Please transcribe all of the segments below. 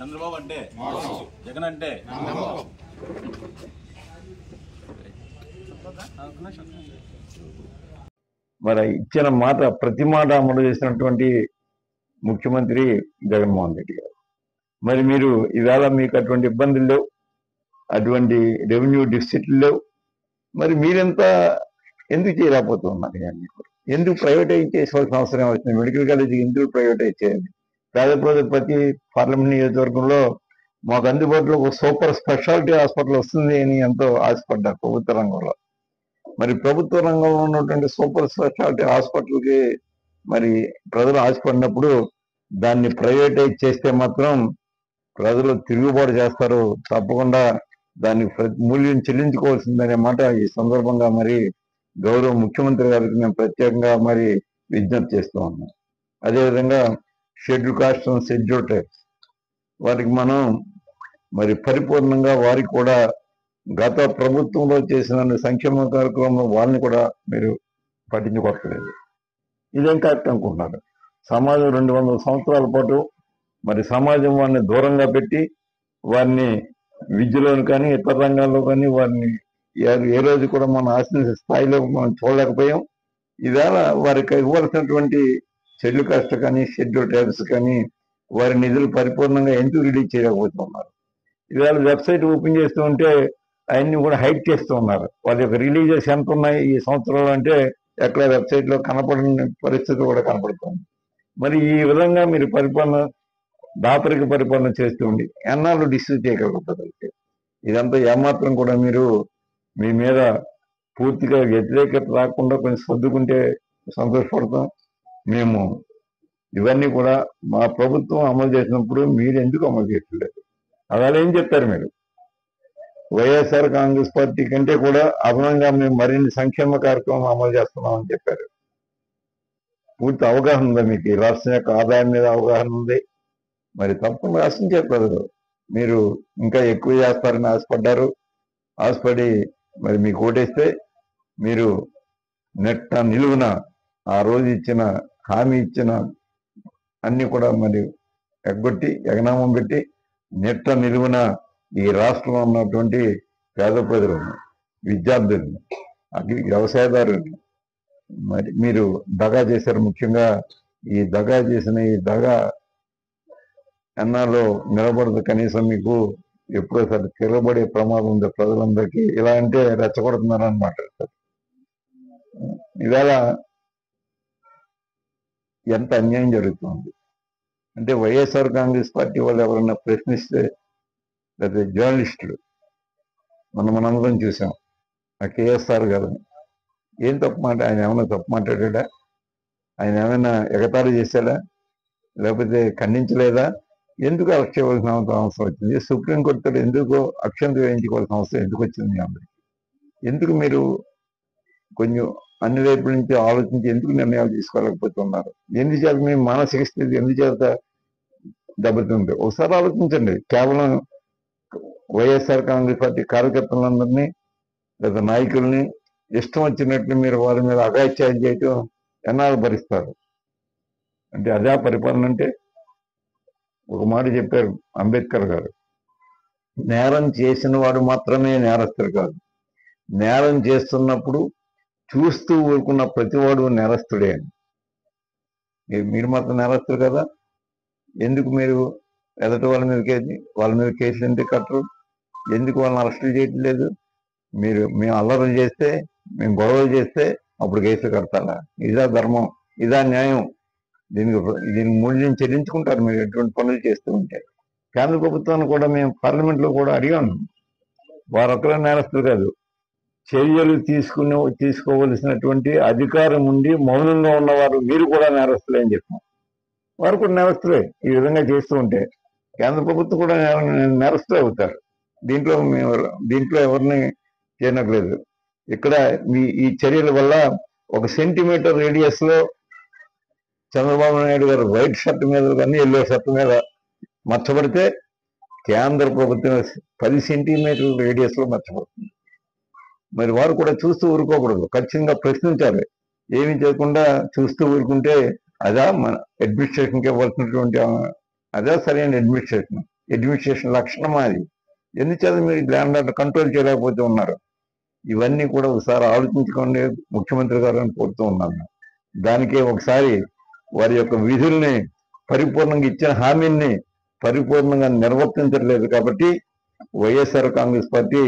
చంద్రబాబు అంటే జగన్ అంటే మరి ఇచ్చిన మాట ప్రతి మాట అమలు చేసినటువంటి ముఖ్యమంత్రి జగన్మోహన్ రెడ్డి గారు. మరి మీరు ఈవేళ మీకు అటువంటి ఇబ్బందులు లేవు, అటువంటి రెవెన్యూ డిఫిసిట్లు లేవు. మరి మీరెంత ఎందుకు చేయలేకపోతున్నారు? ఇవన్నీ ఎందుకు ప్రైవేటైజ్ చేసుకోవాల్సిన అవసరం వచ్చింది? మెడికల్ కాలేజీ ఎందుకు ప్రైవేటైజ్ చేయాలి? పేద ప్రతి పార్లమెంట్ నియోజకవర్గంలో మాకు అందుబాటులో ఒక సూపర్ స్పెషాలిటీ హాస్పిటల్ వస్తుంది అని ఎంతో ఆశపడ్డారు ప్రభుత్వ రంగంలో. మరి ప్రభుత్వ రంగంలో ఉన్నటువంటి సూపర్ స్పెషాలిటీ హాస్పిటల్కి మరి ప్రజలు ఆశపడినప్పుడు దాన్ని ప్రైవేటైజ్ చేస్తే మాత్రం ప్రజలు తిరుగుబాటు చేస్తారు, తప్పకుండా దానికి మూల్యం చెల్లించుకోవాల్సిందనే మాట ఈ సందర్భంగా మరి గౌరవ ముఖ్యమంత్రి గారికి మేము ప్రత్యేకంగా మరి విజ్ఞప్తి చేస్తూ ఉన్నాం. అదేవిధంగా schedule caste and schedule tribes వారికి మనం మరి పరిపూర్ణంగా వారికి కూడా గత ప్రభుత్వంలో చేసిన సంక్షేమ కార్యక్రమంలో వాళ్ళని కూడా మీరు పట్టించుకోవట్లేదు. ఇదేం కరెక్ట్ అనుకుంటున్నారు? సమాజం 200 సంవత్సరాల పాటు మరి సమాజం వారిని దూరంగా పెట్టి వారిని విద్యలోని కానీ ఇతర రంగాల్లో కానీ వారిని ఏ రోజు కూడా మనం ఆశించే స్థాయిలో మనం చూడలేకపోయాం. ఇవాళ వారికి ఇవ్వాల్సినటువంటి షెడ్యూల్ కాస్ట్ కానీ షెడ్యూల్ ట్రైబ్స్ కానీ వారి నిధులు పరిపూర్ణంగా ఎందుకు రిలీజ్ చేయలేకపోతున్నారు? ఇవాళ వెబ్సైట్ ఓపెన్ చేస్తూ ఉంటే అవన్నీ కూడా హైడ్ చేస్తూ ఉన్నారు. వాళ్ళ యొక్క రిలీజెస్ ఎంత ఉన్నాయి ఈ సంవత్సరంలో అంటే ఎక్కడ వెబ్సైట్లో కనపడని పరిస్థితి కూడా కనపడుతుంది. మరి ఈ విధంగా మీరు దాపరిక పరిపాలన చేస్తూ ఉండి ఎన్నాళ్ళు డిస్ట్రిక్ట్ చేయగలుగుతారు? ఇదంతా ఏమాత్రం కూడా మీరు మీ మీద పూర్తిగా వ్యతిరేకత రాకుండా కొంచెం సర్దుకుంటే సంతోషపడతాం. మేము ఇవన్నీ కూడా మా ప్రభుత్వం అమలు చేసినప్పుడు మీరు ఎందుకు అమలు చేయట్లేదు? అలా ఏం చెప్పారు మీరు? వైఎస్ఆర్ కాంగ్రెస్ పార్టీ కంటే కూడా అదనంగా మేము మరిన్ని సంక్షేమ కార్యక్రమం అమలు చేస్తున్నామని చెప్పారు. పూర్తి అవగాహన ఉందా మీకు? ఈ రాష్ట్రం యొక్క ఆదాయం మీద అవగాహన ఉంది. మరి తప్పకుండా రాష్ట్రం చెప్పలేదు, మీరు ఇంకా ఎక్కువ చేస్తారని ఆశపడ్డారు. ఆశపడి మరి మీకు ఓటేస్తే మీరు నెట్ట నిలువున ఆ రోజు ఇచ్చిన హామీ ఇచ్చిన అన్ని కూడా మరి ఎగ్గొట్టి ఎగనామం పెట్టి నెట్ట నిలువున ఈ రాష్ట్రంలో ఉన్నటువంటి పేద ప్రజలను, విద్యార్థులను, వ్యవసాయదారులను మరి మీరు దగా చేశారు. ముఖ్యంగా ఈ దగా చేసిన ఈ దగా ఎన్నాలో నిలబడదు. కనీసం మీకు ఎప్పుడోసారి తిరగబడే ప్రమాదం ఉంది ప్రజలందరికీ. ఇలా అంటే రెచ్చగొడుతున్నారు అని మాట్లాడతారు. ఇవాళ ఎంత అన్యాయం జరుగుతుంది అంటే వైఎస్ఆర్ కాంగ్రెస్ పార్టీ వాళ్ళు ఎవరన్నా ప్రశ్నిస్తే లేదా జర్నలిస్టులు మనందరం చూసాం. ఆ కేఎస్ఆర్ గారు ఏం తప్పు మాట, ఆయన ఏమైనా తప్పు మాట్లాడా? ఆయన ఏమైనా ఎగతాళి చేశాడా? లేకపోతే ఖండించలేదా? ఎందుకు అరెస్ట్ చేయవలసిన అవసరం వచ్చింది? సుప్రీంకోర్టుతో ఎందుకు అక్షంత వేయించుకోవాల్సిన అవసరం ఎందుకు వచ్చింది అందరికి? ఎందుకు మీరు కొంచెం అన్ని వైపుల నుంచి ఆలోచించి ఎందుకు నిర్ణయాలు తీసుకోలేకపోతున్నారు? ఎందుచేత మీ మానసిక స్థితి ఎందుచేత దెబ్బతింది? ఒకసారి ఆలోచించండి. కేవలం వైఎస్ఆర్ కాంగ్రెస్ పార్టీ కార్యకర్తలందరినీ లేదా నాయకుల్ని ఇష్టం వచ్చినట్లు మీరు వారి మీద అఘాయిత్యాలు చేయటం ఎన్నాళ్ళు భరిస్తారు? అంటే అదే పరిపాలన అంటే? ఒక మాట చెప్పారు అంబేద్కర్ గారు, నేరం చేసిన వాడు మాత్రమే నేరస్తుడు కాదు, నేరం చేస్తున్నప్పుడు చూస్తూ ఊరుకున్న ప్రతివాడు నేరస్తుడే అని. మీరు మాత్రం నేరస్తుడు కదా? ఎందుకు మీరు ఎదటి వాళ్ళ మీద కేసులు ఎందుకు కట్టరు? ఎందుకు వాళ్ళని అరెస్టులు చేయట్లేదు? మేము అల్లరం చేస్తే, మేము గొడవలు చేస్తే అప్పుడు కేసులు కడతారా? ఇదా ధర్మం? ఇదా న్యాయం? దీనికి మూల్యం చెల్లించుకుంటారు మీరు ఎటువంటి పనులు చేస్తూ ఉంటే. కేంద్ర ప్రభుత్వాన్ని కూడా మేము పార్లమెంట్లో కూడా అడిగాను. వారొక్కరే నేరస్తులు కాదు, చర్యలు తీసుకోవలసినటువంటి అధికారం ఉండి మౌనంగా ఉన్నవారు మీరు కూడా నేరస్తులే అని చెప్పాం. వారు కూడా నేరస్తులే ఈ విధంగా చేస్తూ ఉంటే. కేంద్ర ప్రభుత్వం కూడా నేరస్తులే అవుతారు. దీంట్లో ఎవరిని చేయనట్లేదు. ఇక్కడ ఈ చర్యల వల్ల 1 సెంటీమీటర్ రేడియస్ లో చంద్రబాబు నాయుడు గారు వైట్ షర్ట్ మీద కానీ ఎల్లో షర్ట్ మీద మచ్చబడితే కేంద్ర ప్రభుత్వం 10 సెంటీమీటర్ల రేడియస్ లో మచ్చబడుతుంది. మరి వారు కూడా చూస్తూ ఊరుకోకూడదు, ఖచ్చితంగా ప్రశ్నించాలి. ఏమీ చేయకుండా చూస్తూ ఊరుకుంటే అదా మన అడ్మినిస్ట్రేషన్కి ఇవ్వాల్సినటువంటి అదే సరైన అడ్మినిస్ట్రేషన్? అడ్మినిస్ట్రేషన్ లక్షణమా అది? ఎందుచేత మీరు ల్యాండ్ ఆర్డర్ కంట్రోల్ చేయలేకపోతే ఉన్నారు? ఇవన్నీ కూడా ఒకసారి ఆలోచించుకోండి ముఖ్యమంత్రి గారు అని కోరుతూ ఉన్నాను. దానికే ఒకసారి వారి యొక్క విధుల్ని పరిపూర్ణంగా ఇచ్చిన హామీని పరిపూర్ణంగా నిర్వర్తించట్లేదు కాబట్టి వైఎస్ఆర్ కాంగ్రెస్ పార్టీ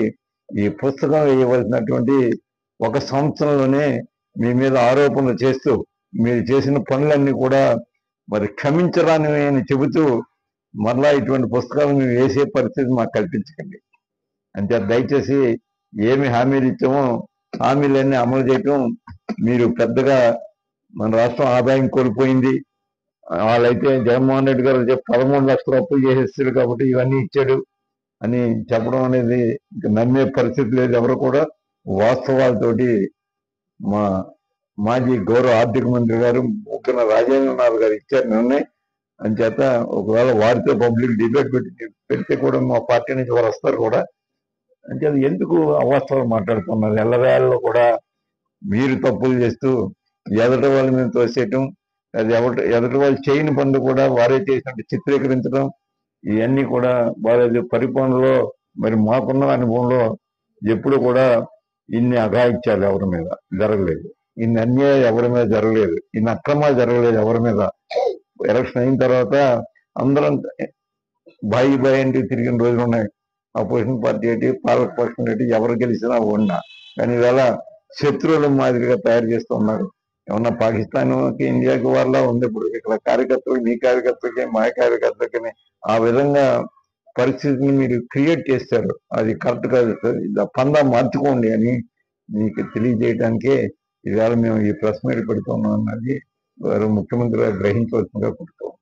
ఈ పుస్తకం వేయవలసినటువంటి 1 సంవత్సరంలోనే మీ మీద ఆరోపణలు చేస్తూ మీరు చేసిన పనులన్నీ కూడా మరి క్షమించరానివి అని చెబుతూ మరలా ఇటువంటి పుస్తకాలు మేము వేసే పరిస్థితి మాకు కల్పించకండి. అంతే, దయచేసి ఏమి హామీలు ఇచ్చామో హామీలన్నీ అమలు చేయటం. మీరు పెద్దగా మన రాష్ట్రం ఆదాయం కోల్పోయింది, వాళ్ళైతే జగన్మోహన్ రెడ్డి గారు 13 లక్షల అప్పులు చేసేస్తారు కాబట్టి ఇవన్నీ ఇచ్చాడు అని చెప్పడం అనేది నమ్మే పరిస్థితి లేదు ఎవరు కూడా. వాస్తవాలతోటి మా మాజీ గౌరవ ఆర్థిక మంత్రి గారు ముఖ్యన రాజేంద్రనాథ్ గారు ఇచ్చారు నిర్ణయం. అంచేత ఒకవేళ వారితో పబ్లిక్ డిబేట్ పెడితే కూడా మా పార్టీ నుంచి వారు వస్తారు కూడా. అంచేత ఎందుకు అవాస్తవాలు మాట్లాడుతున్నారు? ఎల్లవేళలో కూడా మీరు తప్పులు చేస్తూ ఎదటి వాళ్ళ మీద తోసేయటం, అది ఎదటి వాళ్ళు చేయని పనులు కూడా వారే చేసినట్టు చిత్రీకరించడం, ఇవన్నీ కూడా వారి పరిపాలనలో మరి మాకున్న అనుభవంలో ఎప్పుడు కూడా ఇన్ని అఘాయిత్యాలు ఎవరి మీద జరగలేదు, ఇన్ని అన్యాయం ఎవరి మీద జరగలేదు, ఇన్ని అక్రమాలు జరగలేదు ఎవరి మీద. ఎలక్షన్ అయిన తర్వాత అందరం బాయి అంటే తిరిగిన రోజులు ఉన్నాయి. అపోజిషన్ పార్టీ ఏంటి, పాలక పక్షం ఏంటి, ఎవరు గెలిచినా ఉన్నా. కానీ ఇవాళ శత్రువుల మాదిరిగా తయారు చేస్తూ ఉన్నారు. ఏమన్నా పాకిస్తాన్కి ఇండియాకి వాళ్ళ ఉంది ఇప్పుడు. ఇక్కడ కార్యకర్తలు, మీ కార్యకర్తలకి మా కార్యకర్తలకి ఆ విధంగా పరిస్థితిని మీరు క్రియేట్ చేస్తారు. అది కరెక్ట్ కాదు. పందా మార్చుకోండి అని మీకు తెలియజేయడానికే ఈవేళ మేము ఈ ప్రెస్ మీట్ పెడుతున్నాం అన్నది వారు ముఖ్యమంత్రి గారు గ్రహించవలసిందిగా కోరుతాం.